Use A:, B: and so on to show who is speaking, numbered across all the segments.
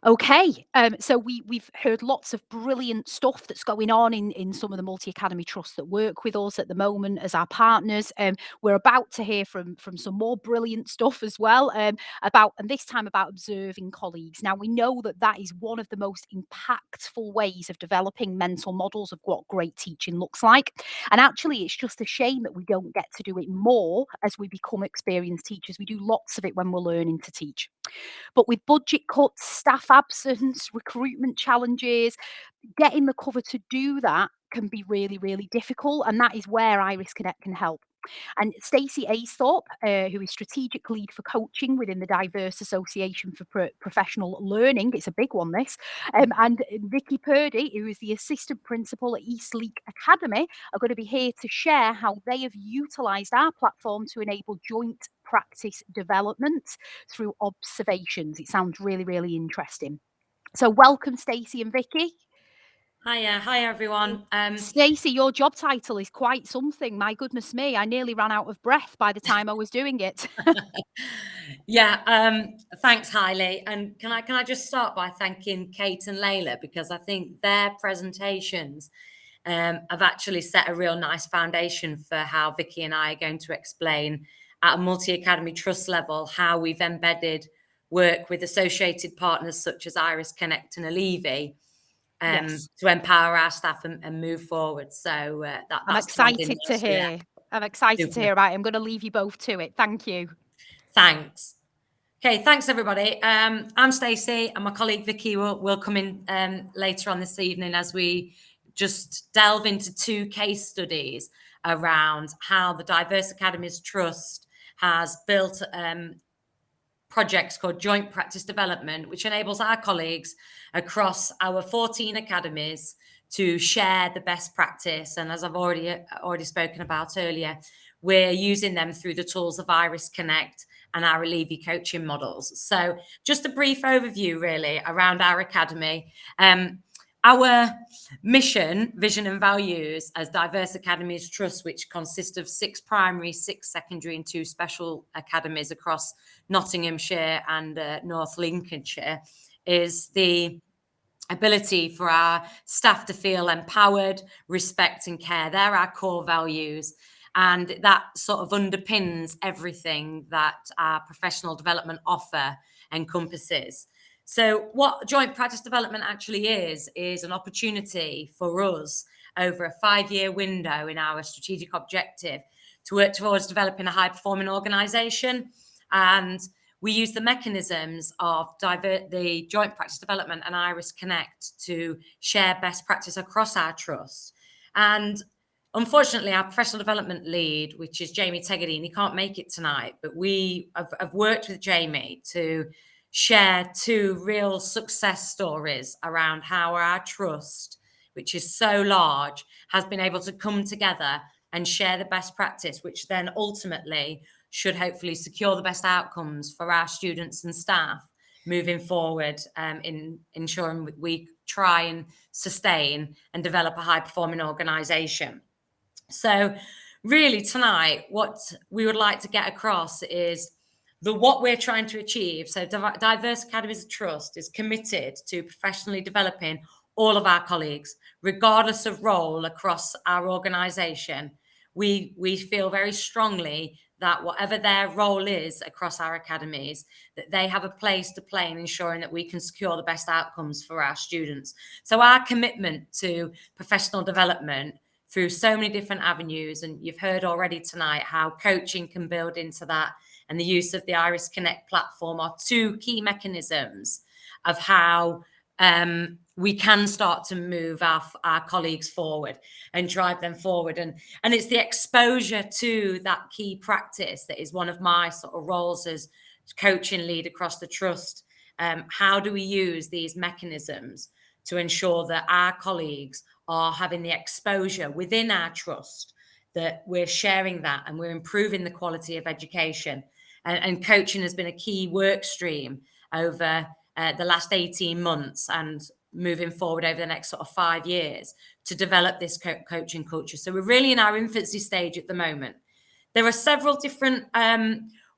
A: Okay, so we've heard lots of brilliant stuff that's going on in some of the multi-academy trusts that work with us at the moment as our partners. We're about to hear from some more brilliant stuff as well, about, and this time about observing colleagues. Now, we know that that is one of the most impactful ways of developing mental models of what great teaching looks like. And actually, it's just a shame that we don't get to do it more as we become experienced teachers. We do lots of it when we're learning to teach. But with budget cuts, staff absence, recruitment challenges, getting the cover to do that can be really, really difficult. And that is where Iris Connect can help. And Stacey Aisthorpe, who is strategic lead for coaching within the Diverse Association for Professional Learning, it's a big one, this, and Vicky Purdy, who is the assistant principal at Eastleek Academy, are going to be here to share how they have utilised our platform to enable joint practice development through observations. It sounds really, really interesting. So welcome, Stacey and Vicky.
B: Hi everyone.
A: Stacey, your job title is quite something. My goodness me, I nearly ran out of breath by the time I was doing it.
B: Thanks, Hailey. And can I just start by thanking Kate and Layla, because I think their presentations have actually set a real nice foundation for how Vicky and I are going to explain at a multi-academy trust level how we've embedded work with associated partners such as Iris Connect and Allevi
A: Yes.
B: to empower our staff and move forward. So
A: I'm
B: that's tied in
A: excited to
B: nicely there.
A: hear. I'm excited to
B: Super.
A: hear about it. I'm going to leave you both to it. Thank you.
B: Thanks. Okay, thanks everybody. I'm Stacey, and my colleague Vicky will come in later on this evening as we just delve into two case studies around how the Diverse Academies Trust has built projects called Joint Practice Development, which enables our colleagues across our 14 academies to share the best practice. And as I've already spoken about earlier, we're using them through the tools of Iris Connect and our Allevi coaching models. So just a brief overview really around our academy. Our mission, vision and values as Diverse Academies Trust, which consists of 6 primary, 6 secondary and 2 special academies across Nottinghamshire and North Lincolnshire, is the ability for our staff to feel empowered, respect and care. They're our core values. And that sort of underpins everything that our professional development offer encompasses. So what joint practice development actually is an opportunity for us over a 5-year window in our strategic objective to work towards developing a high-performing organisation. And we use the mechanisms of the joint practice development and Iris Connect to share best practice across our trust. And unfortunately, our professional development lead, which is Jamie Tegardine, he can't make it tonight, but we have worked with Jamie to share 2 real success stories around how our trust, which is so large, has been able to come together and share the best practice, which then ultimately should hopefully secure the best outcomes for our students and staff moving forward, in ensuring we try and sustain and develop a high-performing organisation. So really tonight, what we would like to get across is what we're trying to achieve. So Diverse Academies Trust is committed to professionally developing all of our colleagues, regardless of role across our organisation. We feel very strongly that whatever their role is across our academies, that they have a place to play in ensuring that we can secure the best outcomes for our students. So our commitment to professional development through so many different avenues, and you've heard already tonight how coaching can build into that, and the use of the Iris Connect platform are 2 key mechanisms of how we can start to move our colleagues forward and drive them forward. And it's the exposure to that key practice that is one of my sort of roles as coaching lead across the trust. How do we use these mechanisms to ensure that our colleagues are having the exposure within our trust, that we're sharing that and we're improving the quality of education? And coaching has been a key work stream over the last 18 months and moving forward over the next sort of 5 years to develop this coaching culture. So we're really in our infancy stage at the moment. There are several different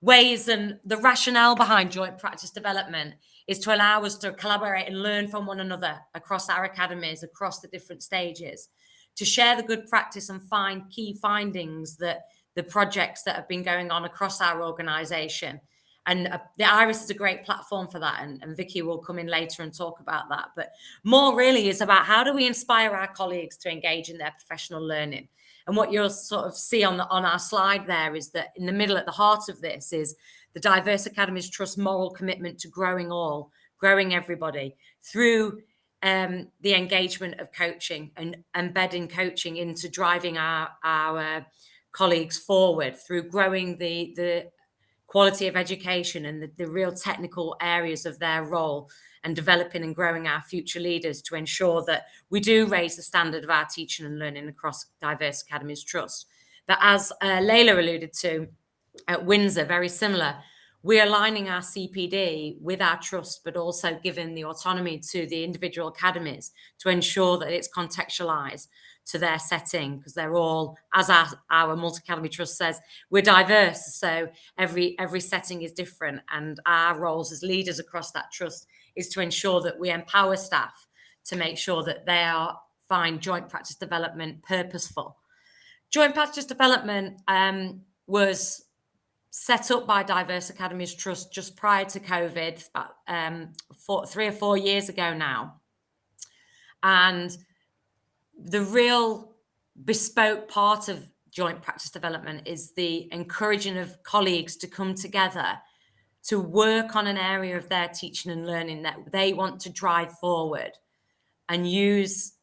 B: ways, and the rationale behind joint practice development is to allow us to collaborate and learn from one another across our academies, across the different stages, to share the good practice and find key findings that the projects that have been going on across our organisation. And the Iris is a great platform for that. And Vicky will come in later and talk about that. But more really is about how do we inspire our colleagues to engage in their professional learning. And what you'll sort of see on our slide there is that in the middle, at the heart of this, is the Diverse Academies Trust moral commitment to growing all, growing everybody through the engagement of coaching and embedding coaching into driving our colleagues forward through growing the quality of education and the real technical areas of their role, and developing and growing our future leaders to ensure that we do raise the standard of our teaching and learning across Diverse Academies Trust. But as Layla alluded to at Windsor, very similar, we're aligning our CPD with our trust, but also giving the autonomy to the individual academies to ensure that it's contextualised to their setting, because they're all, as our multi-academy trust says, we're diverse, so every setting is different, and our roles as leaders across that trust is to ensure that we empower staff to make sure that they find joint practice development purposeful. Joint practice development was set up by Diverse Academies Trust just prior to COVID, about 3 or 4 years ago now. And the real bespoke part of joint practice development is the encouraging of colleagues to come together to work on an area of their teaching and learning that they want to drive forward, and use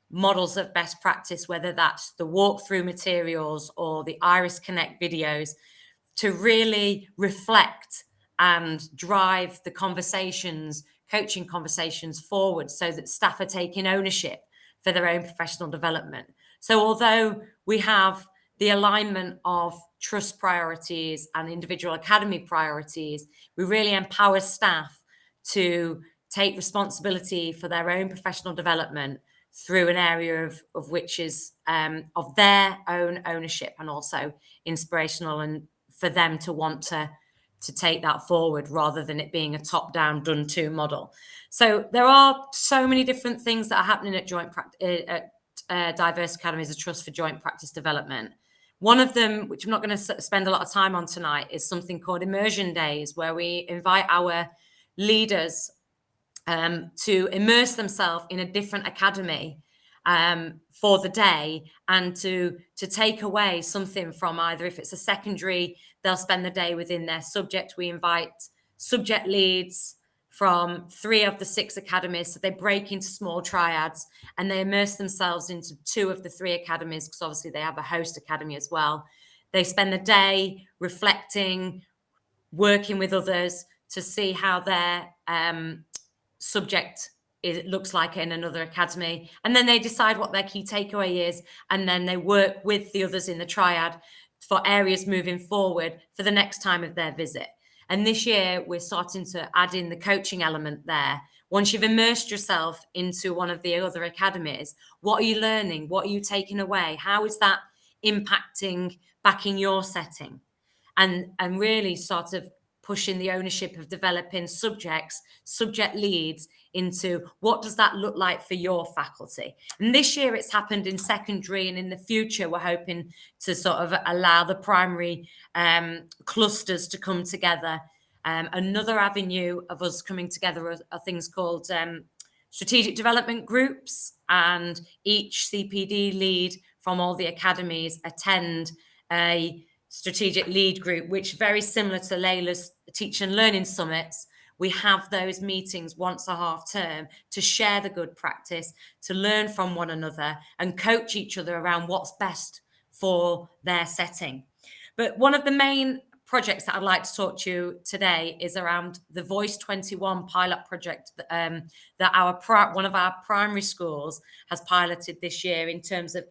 B: models of best practice, whether that's the walkthrough materials or the Iris Connect videos, to really reflect and drive the conversations, coaching conversations forward, so that staff are taking ownership for their own professional development. So although we have the alignment of trust priorities and individual academy priorities, we really empower staff to take responsibility for their own professional development through an area of which is of their own ownership, and also inspirational, and for them to want to take that forward rather than it being a top-down, done-to model. So there are so many different things that are happening at Diverse Academies of Trust for joint practice development. One of them, which I'm not going to spend a lot of time on tonight, is something called Immersion Days, where we invite our leaders to immerse themselves in a different academy for the day, and to take away something from either, if it's a secondary, they'll spend the day within their subject. We invite subject leads from 3 of the 6 academies, so they break into small triads and they immerse themselves into 2 of the 3 academies, because obviously they have a host academy as well. They spend the day reflecting, working with others to see how their subject looks like in another academy, and then they decide what their key takeaway is, and then they work with the others in the triad for areas moving forward for the next time of their visit. And this year we're starting to add in the coaching element there. Once you've immersed yourself into one of the other academies, what are you learning? What are you taking away? How is that impacting back in your setting? And really sort of pushing the ownership of developing subject leads into what does that look like for your faculty. And this year it's happened in secondary, and in the future we're hoping to sort of allow the primary clusters to come together. Another avenue of us coming together are things called strategic development groups, and each CPD lead from all the academies attend a strategic lead group, which, very similar to Layla's teaching and learning summits, we have those meetings once a half term to share the good practice, to learn from one another and coach each other around what's best for their setting. But one of the main projects that I'd like to talk to you today is around the Voice 21 pilot project that one of our primary schools has piloted this year, in terms of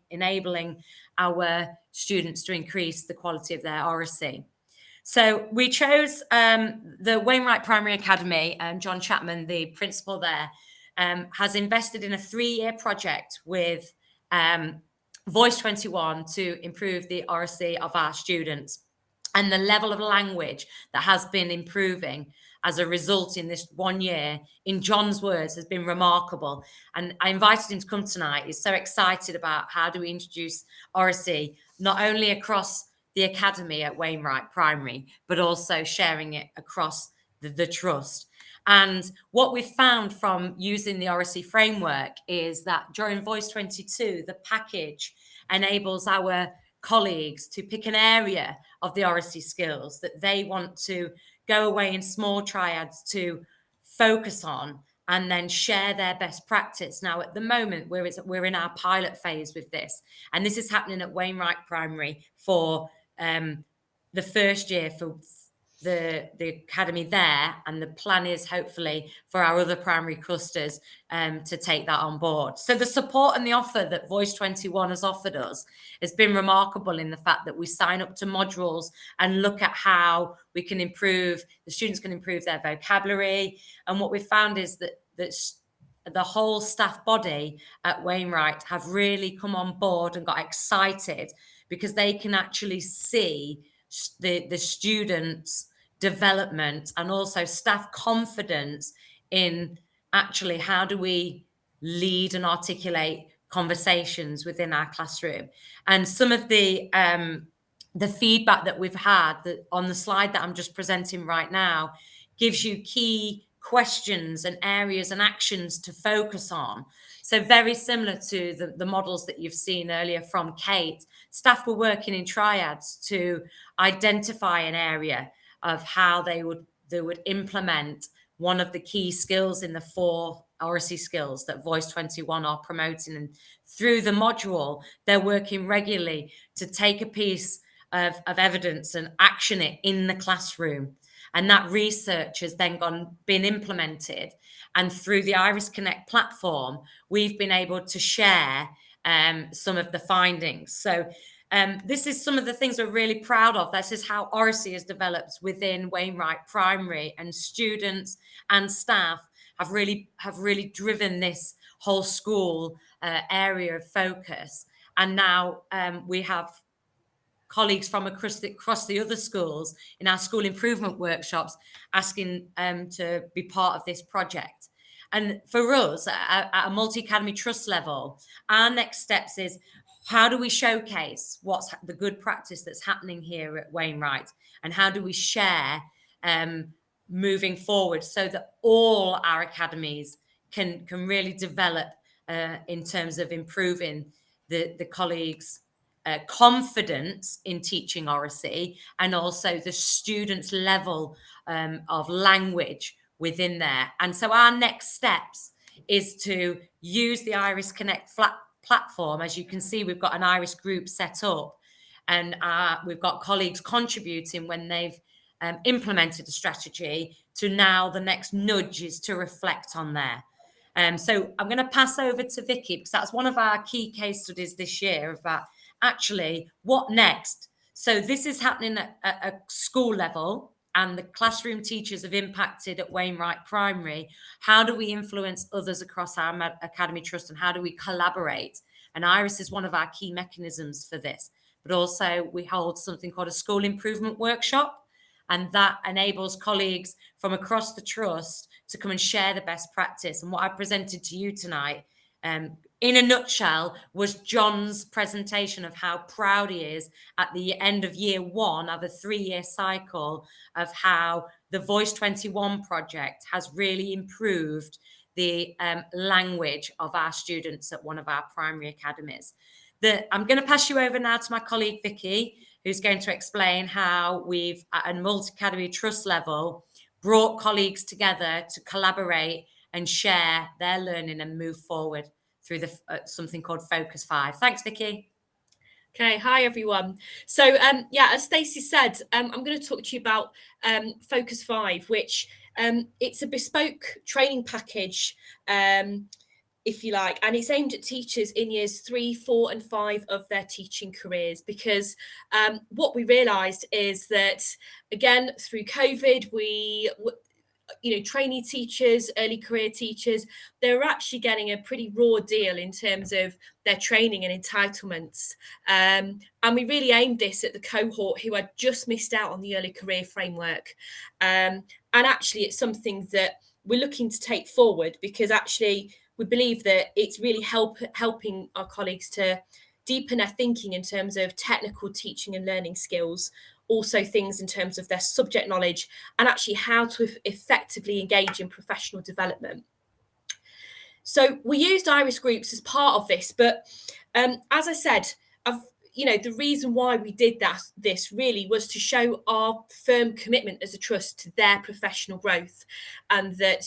B: enabling our students to increase the quality of their oracy. So we chose the Wainwright Primary Academy, and John Chapman, the principal there, has invested in a 3-year project with Voice 21 to improve the oracy of our students. And the level of language that has been improving as a result in this 1 year, in John's words, has been remarkable. And I invited him to come tonight. He's so excited about how do we introduce oracy, not only across the academy at Wainwright Primary, but also sharing it across the trust. And what we've found from using the oracy framework is that during Voice 22, the package enables our colleagues to pick an area of the oracy skills that they want to go away in small triads to focus on and then share their best practice. Now, at the moment, we're in our pilot phase with this, and this is happening at Wainwright Primary for the first year for the academy there, and the plan is hopefully for our other primary clusters to take that on board. So the support and the offer that Voice 21 has offered us has been remarkable in the fact that we sign up to modules and look at how we can improve, the students can improve their vocabulary. And what we've found is that the whole staff body at Wainwright have really come on board and got excited because they can actually see the students' development and also staff confidence in actually how do we lead and articulate conversations within our classroom. And some of the feedback that we've had on the slide that I'm just presenting right now gives you key questions and areas and actions to focus on. So very similar to the models that you've seen earlier from Kate, staff were working in triads to identify an area of how they would implement one of the key skills in the 4 oracy skills that Voice 21 are promoting. And through the module, they're working regularly to take a piece of evidence and action it in the classroom. And that research has then been implemented. And through the Iris Connect platform, we've been able to share some of the findings. So this is some of the things we're really proud of. This is how oracy has developed within Wainwright Primary, and students and staff have really driven this whole school area of focus. And now we have colleagues from across the other schools in our school improvement workshops asking to be part of this project. And for us, at a multi-academy trust level, our next steps is how do we showcase what's the good practice that's happening here at Wainwright, and how do we share moving forward so that all our academies can really develop in terms of improving the colleagues' confidence in teaching oracy, and also the students' level of language within there. And so our next steps is to use the Iris Connect platform. As you can see, we've got an Iris group set up, and we've got colleagues contributing when they've implemented the strategy, to now the next nudge is to reflect on there. So I'm going to pass over to Vicky, because that's one of our key case studies this year about actually what next. So this is happening at a school level, and the classroom teachers have impacted at Wainwright Primary. How do we influence others across our Academy Trust, and how do we collaborate? And Iris is one of our key mechanisms for this. But also we hold something called a school improvement workshop, and that enables colleagues from across the trust to come and share the best practice. And what I presented to you tonight, in a nutshell, was John's presentation of how proud he is at the end of year 1 of a 3-year cycle of how the Voice 21 project has really improved the language of our students at one of our primary academies. I'm going to pass you over now to my colleague Vicky, who's going to explain how we've, at a multi-academy trust level, brought colleagues together to collaborate and share their learning and move forward through something called Focus 5. Thanks, Vicky.
C: Okay, hi everyone. So as Stacey said, I'm going to talk to you about Focus 5, which it's a bespoke training package, if you like, and it's aimed at teachers in years 3, 4 and 5 of their teaching careers, because what we realised is that, again, through COVID, trainee teachers, early career teachers, they're actually getting a pretty raw deal in terms of their training and entitlements. And we really aimed this at the cohort who had just missed out on the early career framework. And And actually, it's something that we're looking to take forward, because actually we believe that it's really helping our colleagues to deepen their thinking in terms of technical teaching and learning skills, also things in terms of their subject knowledge, and actually how to effectively engage in professional development. So we used iris groups as part of this, but as I said, the reason why we did this really was to show our firm commitment as a trust to their professional growth, and that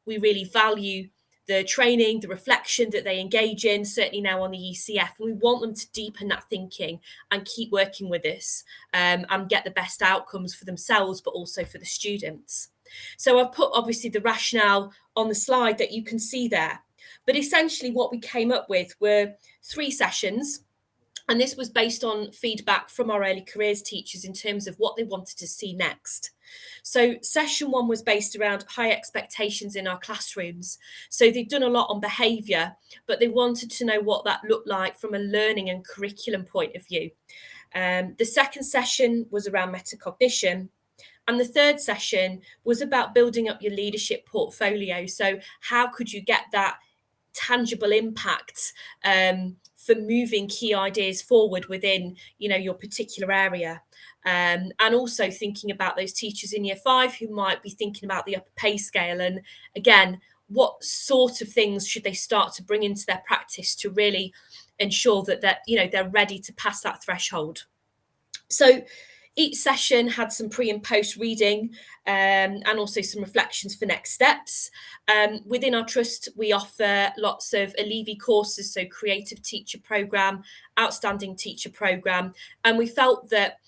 C: we really value the training, the reflection that they engage in, certainly now on the ECF, and we want them to deepen that thinking and keep working with us and get the best outcomes for themselves, but also for the students. So I've put obviously the rationale on the slide that you can see there, but essentially what we came up with were 3 sessions. And this was based on feedback from our early careers teachers in terms of what they wanted to see next. So session 1 was based around high expectations in our classrooms. So they'd done a lot on behaviour, but they wanted to know what that looked like from a learning and curriculum point of view. The second session was around metacognition. And the third session was about building up your leadership portfolio. So how could you get that tangible impact for moving key ideas forward within your particular area, and also thinking about those teachers in year 5 who might be thinking about the upper pay scale, and again, what sort of things should they start to bring into their practice to really ensure that they're ready to pass that threshold. So each session had some pre and post reading and also some reflections for next steps. Within our trust, we offer lots of Allevi courses, so Creative Teacher Programme, Outstanding Teacher Programme. And we felt that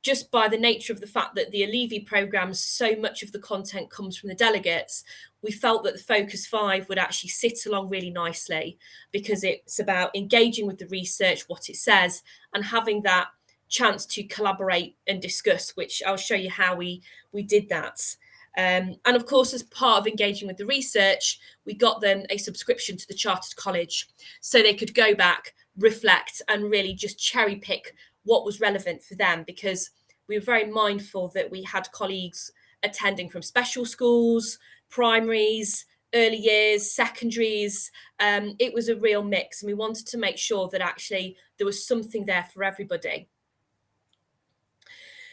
C: just by the nature of the fact that the Allevi programme, so much of the content comes from the delegates, we felt that the Focus 5 would actually sit along really nicely, because it's about engaging with the research, what it says, and having that chance to collaborate and discuss, which I'll show you how we did that. And of course, as part of engaging with the research, we got them a subscription to the Chartered College, so they could go back, reflect, and really just cherry pick what was relevant for them, because we were very mindful that we had colleagues attending from special schools, primaries, early years, secondaries. It was a real mix, and we wanted to make sure that actually there was something there for everybody.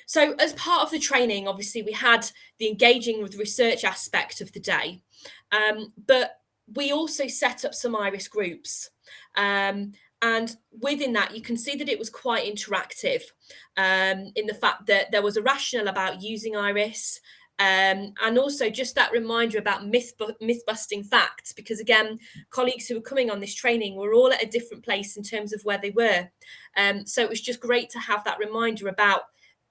C: So as part of the training, obviously, we had the engaging with research aspect of the day, but we also set up some iris groups. And within that, you can see that it was quite interactive in the fact that there was a rationale about using iris, and also just that reminder about myth-busting facts, because again, colleagues who were coming on this training were all at a different place in terms of where they were. So it was just great to have that reminder about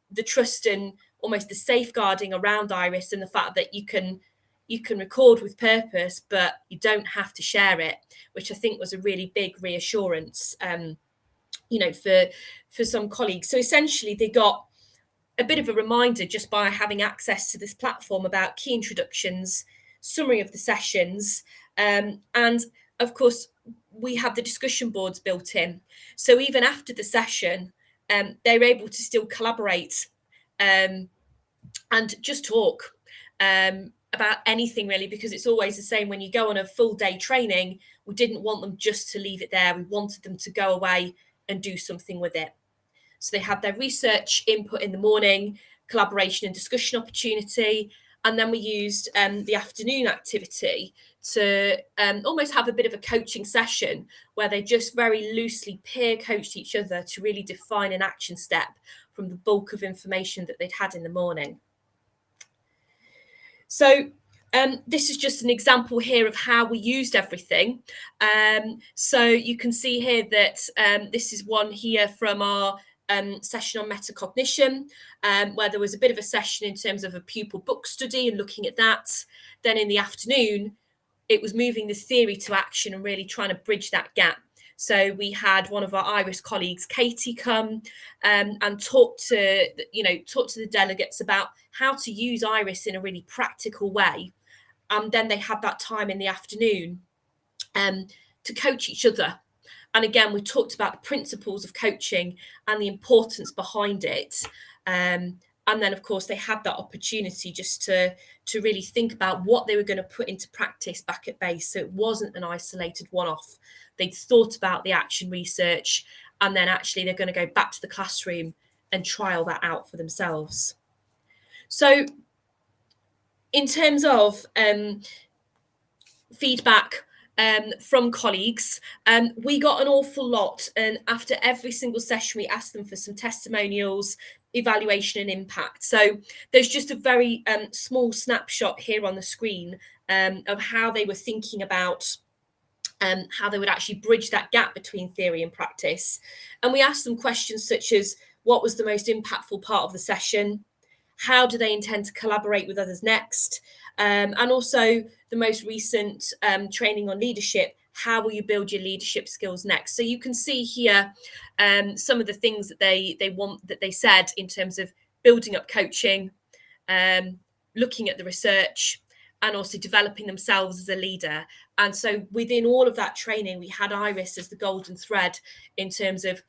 C: the trust and almost the safeguarding around iris, and the fact that you can record with purpose, but you don't have to share it, which I think was a really big reassurance, for some colleagues. So essentially, they got a bit of a reminder just by having access to this platform about key introductions, summary of the sessions, and of course, we have the discussion boards built in. So even after the session, they're able to still collaborate and just talk about anything really, because it's always the same when you go on a full day training. We didn't want them just to leave it there. We wanted them to go away and do something with it. So they had their research input in the morning, collaboration and discussion opportunity, and then we used the afternoon activity to almost have a bit of a coaching session where they just very loosely peer coached each other to really define an action step from the bulk of information that they'd had in the morning. So this is just an example here of how we used everything. So you can see here that this is one here from our session on metacognition, where there was a bit of a session in terms of a pupil book study and looking at that. Then in the afternoon, it was moving the theory to action and really trying to bridge that gap. So we had one of our iris colleagues, Katie, come and talk to the delegates about how to use iris in a really practical way. And then they had that time in the afternoon to coach each other. And again, we talked about the principles of coaching and the importance behind it. And And then, of course, they had that opportunity just to really think about what they were going to put into practice back at base. So it wasn't an isolated one-off. They'd thought about the action research, and then actually they're going to go back to the classroom and trial that out for themselves. So in terms of feedback from colleagues, we got an awful lot, and after every single session we asked them for some testimonials, evaluation and impact. So there's just a very small snapshot here on the screen of how they were thinking about how they would actually bridge that gap between theory and practice. And we asked them questions such as, what was the most impactful part of the session? How do they intend to collaborate with others next? And also the most recent training on leadership. How will you build your leadership skills next? So you can see here some of the things that they said in terms of building up coaching, looking at the research, and also developing themselves as a leader. And so within all of that training, we had Iris as the golden thread in terms of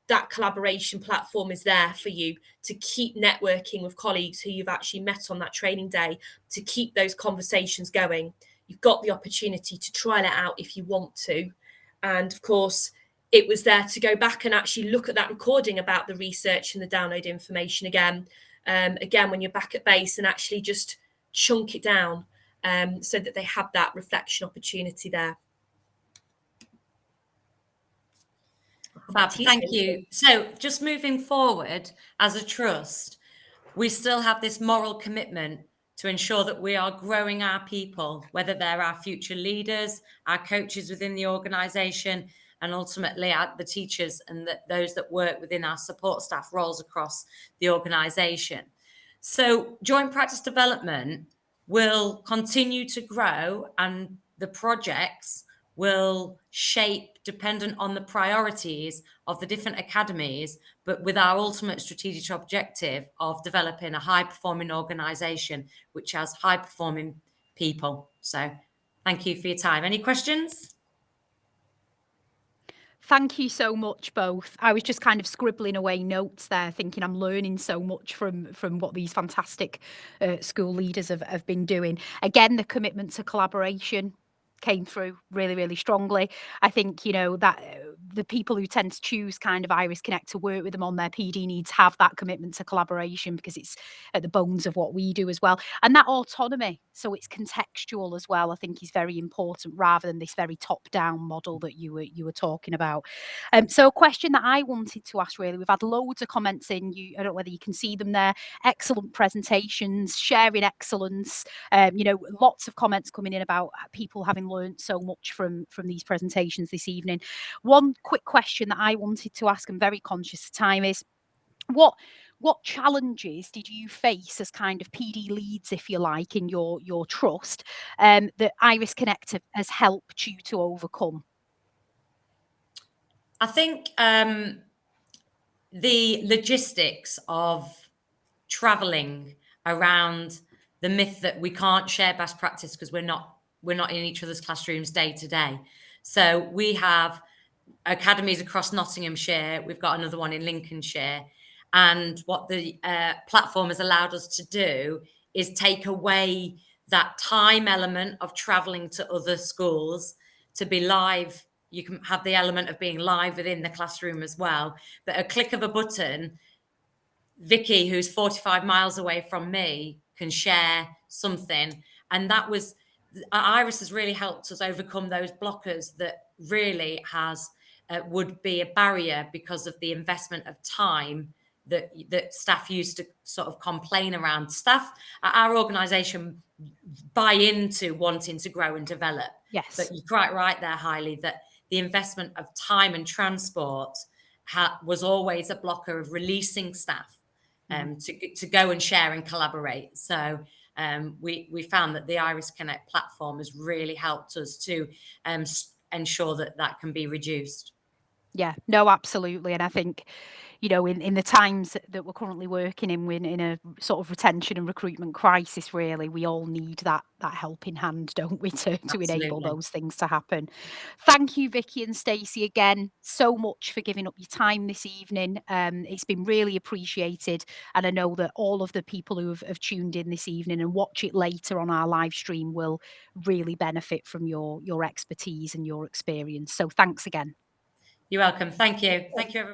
C: that collaboration platform is there for you to keep networking with colleagues who you've actually met on that training day, to keep those conversations going. You've got the opportunity to trial it out if you want to. And of course, it was there to go back and actually look at that recording about the research and the download information again, when you're back at base, and actually just chunk it down so that they had that reflection opportunity there.
B: Fab, thank you. So just moving forward as a trust, we still have this moral commitment to ensure that we are growing our people, whether they're our future leaders, our coaches within the organisation, and ultimately the teachers and those that work within our support staff roles across the organisation. So joint practice development will continue to grow, and the projects will shape dependent on the priorities of the different academies, but with our ultimate strategic objective of developing a high-performing organisation which has high-performing people. So thank you for your time. Any questions?
A: Thank you so much, both. I was just kind of scribbling away notes there, thinking I'm learning so much from what these fantastic school leaders have been doing. Again, the commitment to collaboration came through really, really strongly. I think, that the people who tend to choose kind of Iris Connect to work with them on their PD needs have that commitment to collaboration, because it's at the bones of what we do as well. And that autonomy, so it's contextual as well, I think is very important, rather than this very top-down model that you were talking about. So a question that I wanted to ask, really, we've had loads of comments in, I don't know whether you can see them there, excellent presentations, sharing excellence, lots of comments coming in about people having learned so much from these presentations this evening. One quick question that I wanted to ask, I'm very conscious of time, is what challenges did you face as kind of PD leads, if you like, in your trust, that Iris Connect has helped you to overcome?
B: I think the logistics of traveling around the myth that we can't share best practice because we're not in each other's classrooms day to day. So we have academies across Nottinghamshire. We've got another one in Lincolnshire. And what the platform has allowed us to do is take away that time element of traveling to other schools to be live. You can have the element of being live within the classroom as well. But a click of a button, Vicky, who's 45 miles away from me, can share something. And that was, Iris has really helped us overcome those blockers that really would be a barrier because of the investment of time that staff used to sort of complain around. Staff at our organisation buy into wanting to grow and develop.
A: Yes.
B: But you're quite right there, Hailey, that the investment of time and transport was always a blocker of releasing staff to go and share and collaborate. So we found that the Iris Connect platform has really helped us to ensure that can be reduced.
A: Yeah, no, absolutely. And I think, you know, in the times that we're currently working in, we're in a sort of retention and recruitment crisis, really. We all need that helping hand, don't we, to enable
B: Absolutely.
A: those things to happen. Thank you, Vicky and Stacey, again, so much for giving up your time this evening. It's been really appreciated. And I know that all of the people who have tuned in this evening and watch it later on our live stream will really benefit from your expertise and your experience. So thanks again.
B: You're welcome. Thank you. Thank you, everybody.